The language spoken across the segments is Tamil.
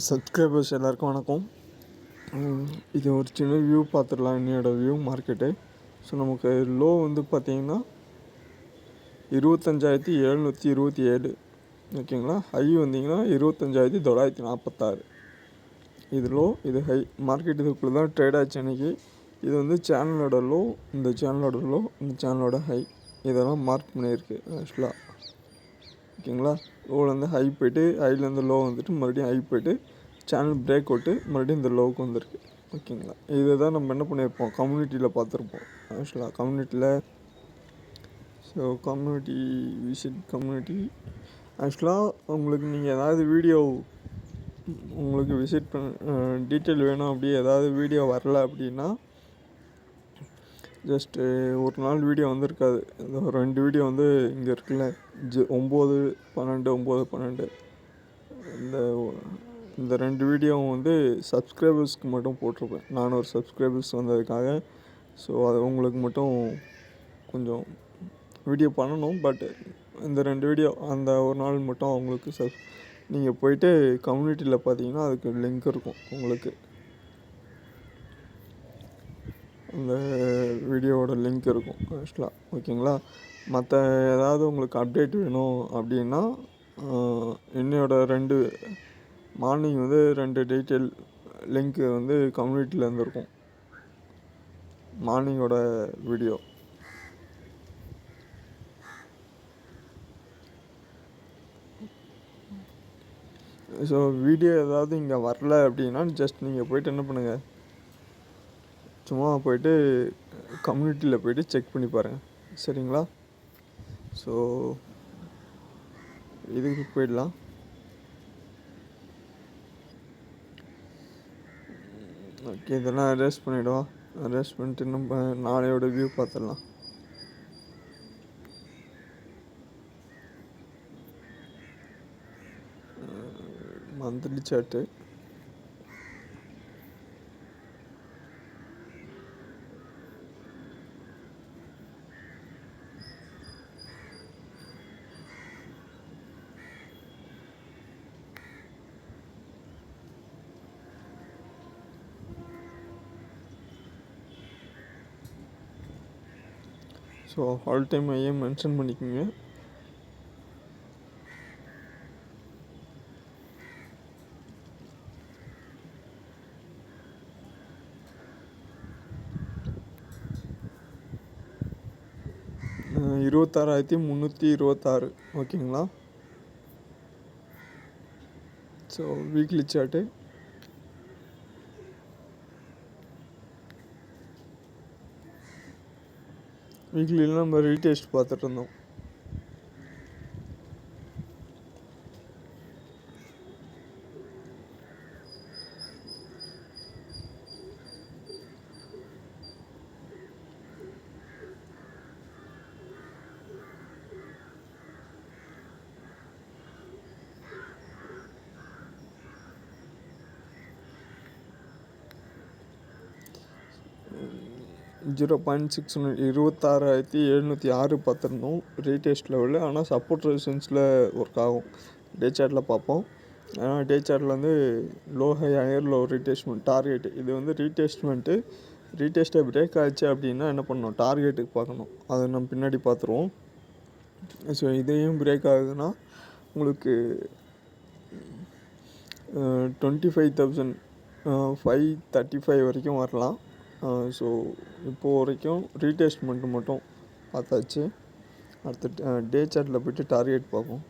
சப்ஸ்கிரைபர்ஸ் எல்லாருக்கும் வணக்கம். இது ஒரு சின்ன வியூ பார்த்துடலாம். என்னோடய வியூ மார்க்கெட்டு. ஸோ நமக்கு லோ வந்து பார்த்திங்கன்னா 25,727, ஓகேங்களா. ஹை வந்திங்கன்னா 25,946. இது லோ, இது ஹை. மார்க்கெட் இதுக்குள்ளே தான் ட்ரேட் ஆச்சு அன்றைக்கி. இது வந்து சேனலோட லோ, இந்த சேனலோட லோ, இந்த சேனலோட ஹை. இதெல்லாம் மார்க் பண்ணியிருக்கு ஆக்சுவலாக, ஓகேங்களா. லோலேருந்து ஹை போய்ட்டு, ஹைலேருந்து லோ வந்துட்டு மறுபடியும் ஹை போய்ட்டு சேனல் பிரேக் அவுட்டு மறுபடியும் இந்த லோவுக்கு வந்திருக்கு, ஓகேங்களா. இதை தான் நம்ம என்ன பண்ணியிருப்போம், கம்யூனிட்டியில் பார்த்துருப்போம் ஆக்சுவலாக. கம்யூனிட்டியில் கம்யூனிட்டி விசிட் கம்யூனிட்டி ஆக்சுவலாக உங்களுக்கு நீங்கள் ஏதாவது வீடியோ உங்களுக்கு விசிட் டீட்டெயில் வேணும், அப்படி ஏதாவது வீடியோ வரல அப்படின்னா ஜஸ்ட்டு ஒரு நாள் வீடியோ வந்திருக்காது. இந்த 2 வீடியோ வந்து இங்கே இருக்குல்ல, 9, 12, 9, 12 இந்த 2 வீடியோவும் வந்து சப்ஸ்கிரைபர்ஸ்க்கு மட்டும் போட்டிருப்பேன். 400 சப்ஸ்கிரைபர்ஸ் வந்ததுக்காக. ஸோ அது உங்களுக்கு மட்டும் கொஞ்சம் வீடியோ பண்ணணும். பட் இந்த 2 வீடியோ அந்த ஒரு நாள் மட்டும் அவங்களுக்கு நீங்கள் போயிட்டு கம்யூனிட்டியில் பார்த்தீங்கன்னா அதுக்கு லிங்க் இருக்கும் உங்களுக்கு. அந்த வீடியோவோட லிங்க் இருக்கும் ஆக்சுவலாக, ஓகேங்களா. மற்ற ஏதாவது உங்களுக்கு அப்டேட் வேணும் அப்படின்னா என்னோட 2 மார்னிங் வந்து 2 டீட்டெயில் லிங்க்கு வந்து கம்யூனிட்டியில் இருந்திருக்கும், மார்னிங்கோட வீடியோ. ஸோ வீடியோ ஏதாவது இங்கே வரல அப்படின்னா ஜஸ்ட் நீங்கள் போய்ட்டு என்ன பண்ணுங்கள், சும்மா போய்ட்டு கம்யூனிட்டியில் போய்ட்டு செக் பண்ணி பாருங்கள், சரிங்களா. ஸோ இதுக்கு போயிடலாம். ஓகே, இதெல்லாம் அரெஸ்ட் பண்ணிவிடுவோம். அரெஸ்ட் பண்ணிட்டு நம்ம நாளையோட வியூ பார்த்துடலாம். Monthly chart so all time ஐயே மென்ஷன் பண்ணிக்கோங்க. அஹ் 26,326, ஓகேங்களா. ஸோ வீக்லி சார்ட்டு வீக்லியில் நம்ம ரீடெஸ்ட் பார்த்துட்டு இருந்தோம். .6 26,706 பார்த்துருந்தோம் ரீடெஸ்ட் லெவலில். ஆனால் சப்போர்ட் ரெசிஸ்டன்ஸில் ஒர்க் ஆகும். டே சார்ட்டில் பார்ப்போம். ஆனால் டே சார்ட்டில் வந்து low high higher low retracement target. இது வந்து ரீடெஸ்ட்டை பிரேக் ஆச்சு அப்படின்னா என்ன பண்ணணும், டார்கெட்டுக்கு பார்க்கணும். அதை நம்ம பின்னாடி பார்த்துருவோம். ஸோ இதையும் பிரேக் ஆகுதுன்னா உங்களுக்கு 25,535 வரைக்கும் வரலாம். ஸோ இப்போது வரைக்கும் ரீடெஸ்ட்மெண்ட்டு மட்டும் பார்த்தாச்சு. அடுத்த டே சார்ட்டில் போய்ட்டு டார்கெட் பார்ப்போம்.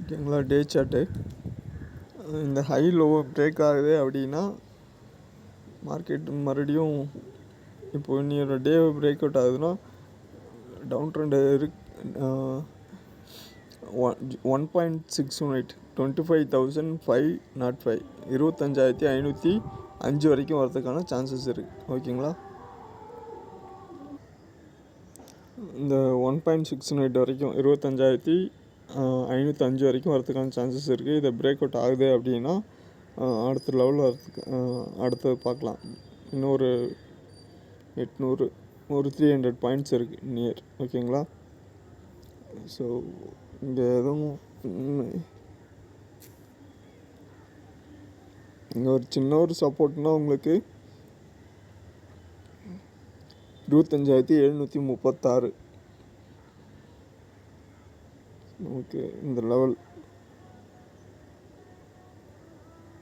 ஓகேங்களா. டே சார்ட்டு இந்த ஹை லோ பிரேக் ஆகுது அப்படின்னா மார்க்கெட் மறுபடியும் இப்போ இன்னொரு டே பிரேக் அவுட் ஆகுதுன்னா டவுன் ட்ரெண்ட் 1.618 25,505 25,505 வரைக்கும் வரதுக்கான சான்சஸ் இருக்குது. ஓகேங்களா. இந்த 1.618 வரைக்கும் 25,505 வரைக்கும் வரதுக்கான சான்சஸ் இருக்குது. இதை பிரேக் அவுட் ஆகுது அப்படின்னா அடுத்த லெவலில் வரதுக்கு அடுத்தது பார்க்கலாம். இன்னொரு 800 ஒரு 300 பாயிண்ட்ஸ் இருக்குது நியர். ஓகேங்களா. ஸோ இங்கே எதுவும் இங்கே ஒரு சின்ன ஒரு சப்போர்ட்னால் உங்களுக்கு 25,736 ஓகே இந்த லெவல்.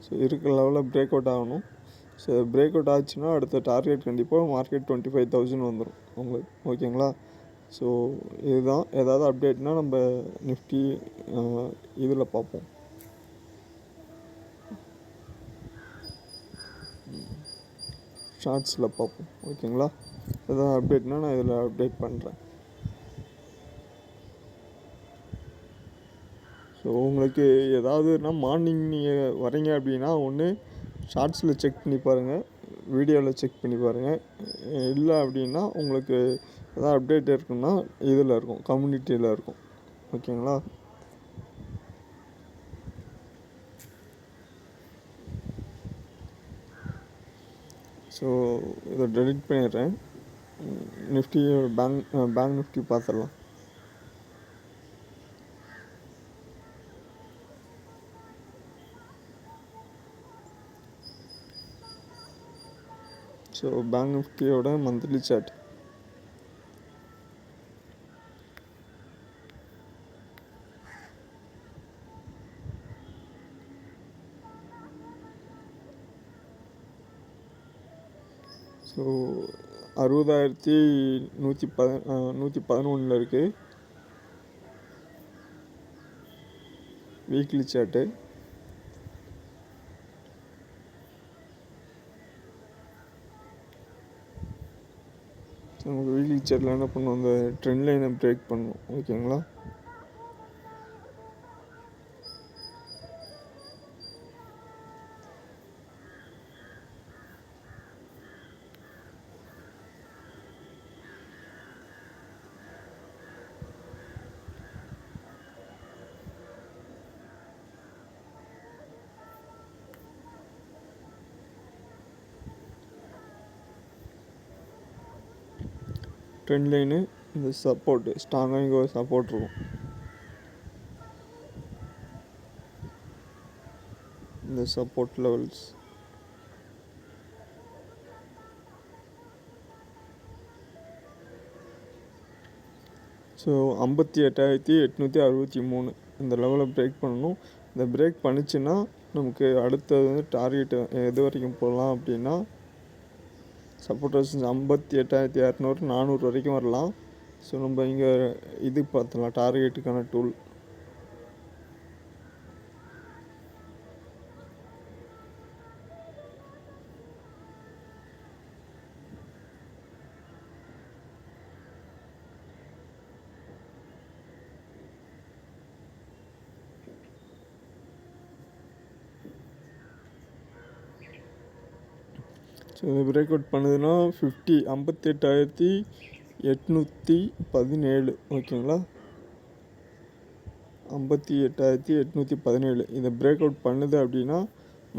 ஸோ இருக்கிற லெவலில் பிரேக் அவுட் ஆகணும். ஸோ பிரேக் அவுட் ஆச்சுன்னா அடுத்த டார்கெட் கண்டிப்பாக மார்க்கெட் 25,000 வந்துடும் உங்களுக்கு. ஓகேங்களா. ஸோ இதுதான். ஏதாவது அப்டேட்னால் நம்ம நிஃப்டி இதில் பார்ப்போம். ஷார்ட்ஸில் பார்ப்போம். ஓகேங்களா. எதாவது அப்டேட்னால் நான் இதில் அப்டேட் பண்ணுறேன். ஸோ உங்களுக்கு ஏதாவதுனா மார்னிங் நீங்கள் வரீங்க அப்படின்னா ஒன்று ஷார்ட்ஸில் செக் பண்ணி பாருங்கள், வீடியோவில் செக் பண்ணி பாருங்கள். இல்லை அப்படின்னா உங்களுக்கு எதாவது அப்டேட் இருக்குன்னா இதில் இருக்கும், கம்யூனிட்டியில் இருக்கும். ஓகேங்களா. ஸோ இதை டெலிட் பண்ணிடுறேன். நிஃப்டி பேங்க் நிஃப்டி பார்த்துடலாம். ஸோ பேங்க் நிஃப்டியோட மந்த்லி சார்ட். ஸோ 60,111 இருக்குது வீக்லி சார்ட்டு. நமக்கு வீக்லி சார்ட்டில் என்ன பண்ணுவோம், அந்த ட்ரெண்ட் லைனை பிரேக் பண்ணுவோம். ஓகேங்களா. ட்ரெண்ட் லைனு இந்த சப்போர்ட்டு ஸ்ட்ராங்காக இங்கே ஒரு சப்போர்ட் இருக்கும். இந்த சப்போர்ட் லெவல்ஸ் ஸோ 58,863 இந்த லெவலை பிரேக் பண்ணணும். இந்த பிரேக் பண்ணிச்சுன்னா நமக்கு அடுத்தது வந்து டார்கெட் எது வரைக்கும் போகலாம் அப்படின்னா சப்போர்ட்டர்ஸ் 58,200 400 வரைக்கும் வரலாம். ஸோ நம்ம இங்கே இது பார்த்துலாம் டார்கெட்டுக்கான டூல். ஸோ இது பிரேக் அவுட் பண்ணுதுன்னா 58,817. ஓகேங்களா. 58,817 இதை பிரேக் அவுட் பண்ணுது அப்படின்னா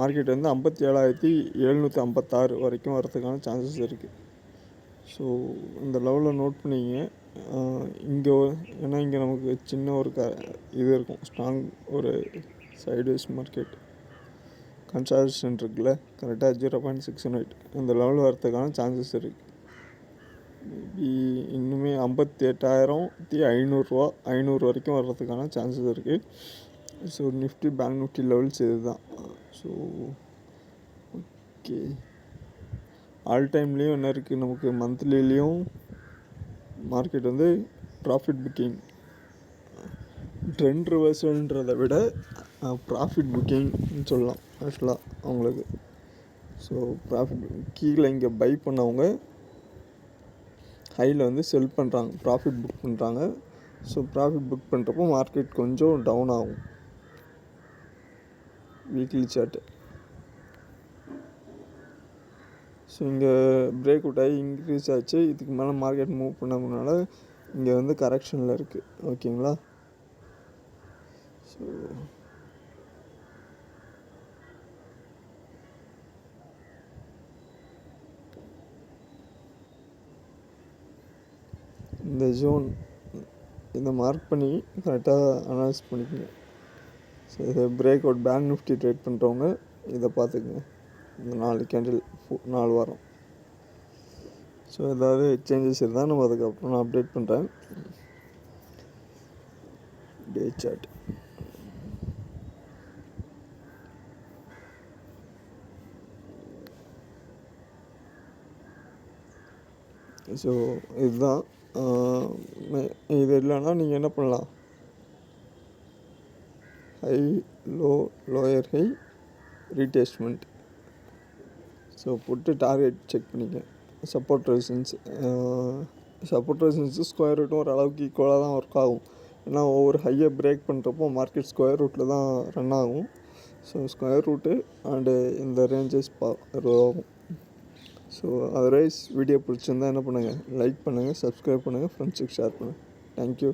மார்க்கெட் வந்து 57,756 வரைக்கும் வரதுக்கான சான்சஸ் இருக்குது. ஸோ இந்த லெவலில் நோட் பண்ணிங்க. இங்கே ஏன்னா இங்கே நமக்கு சின்ன ஒரு இது இருக்கும், ஸ்ட்ராங் ஒரு சைட்வேஸ் மார்க்கெட் கன்சால்டேஷன் இருக்குல்ல, கரெக்டாக 0.618 இந்த லெவலில் வரதுக்கான சான்சஸ் இருக்குது. மேபி இன்னுமே 58,500 500 வரைக்கும் வர்றதுக்கான சான்சஸ் இருக்குது. So Nifty bank Nifty levels இது தான். ஸோ ஓகே, ஆல் டைம்லேயும் என்ன இருக்குது, நமக்கு மந்த்லிலையும் மார்க்கெட் வந்து ப்ராஃபிட் புக்கிங் ட்ரெண்ட் ரிவர்சல்ன்றதை விட ப்ராஃபிட் புக்கிங்னு சொல்லலாம் ஆக்சுவலாக அவங்களுக்கு. ஸோ ப்ராஃபிட் கீழே இங்கே பை பண்ணவங்க ஹையில் வந்து செல் பண்ணுறாங்க, ப்ராஃபிட் புக் பண்ணுறாங்க. ஸோ ப்ராஃபிட் புக் பண்ணுறப்போ மார்க்கெட் கொஞ்சம் டவுன் ஆகும். Weekly chart. ஸோ இங்கே பிரேக் அவுட் ஆகி இன்க்ரீஸ் ஆச்சு. இதுக்கு மேலே மார்க்கெட் மூவ் பண்ணதுனால இங்கே வந்து கரெக்ஷனில் இருக்குது. ஓகேங்களா? ஸோ இந்த ஜோன் இதை மார்க் பண்ணி கரெக்டாக அனலைஸ் பண்ணிக்கோங்க. ஸோ இதை break out bank Nifty trade பண்ணுறவங்க இதை பார்த்துக்குங்க. இந்த 4 கேண்டில் 4 வாரம். ஸோ ஏதாவது சேஞ்சஸ் இருந்தால் நம்ம அதுக்கப்புறம் நான் அப்டேட் பண்ணுறேன். டே சார்ட். ஸோ இதுதான். இது இல்லைன்னா நீங்கள் என்ன பண்ணலாம், high low lower high retracement. So போட்டு டார்கெட் செக் பண்ணிக்க. சப்போர்ட் ரெசிஸ்டன்ஸு ஸ்கொயர் ரூட்டும் ஓரளவுக்கு ஈக்குவலாக தான் ஒர்க் ஆகும். ஏன்னா ஒவ்வொரு ஹையை பிரேக் பண்ணுறப்போ மார்க்கெட் ஸ்கொயர் ரூட்டில் தான் ரன் ஆகும். ஸோ ஸ்கொயர் ரூட்டு அண்டு இந்த ரேஞ்சஸ் ஆகும். ஸோ அதர்வைஸ் வீடியோ பிடிச்சிருந்தா என்ன பண்ணுங்கள், லைக் பண்ணுங்கள், சப்ஸ்கிரைப் பண்ணுங்கள், ஃப்ரெண்ட்ஸுக்கு ஷேர் பண்ணுங்கள். தேங்க்யூ.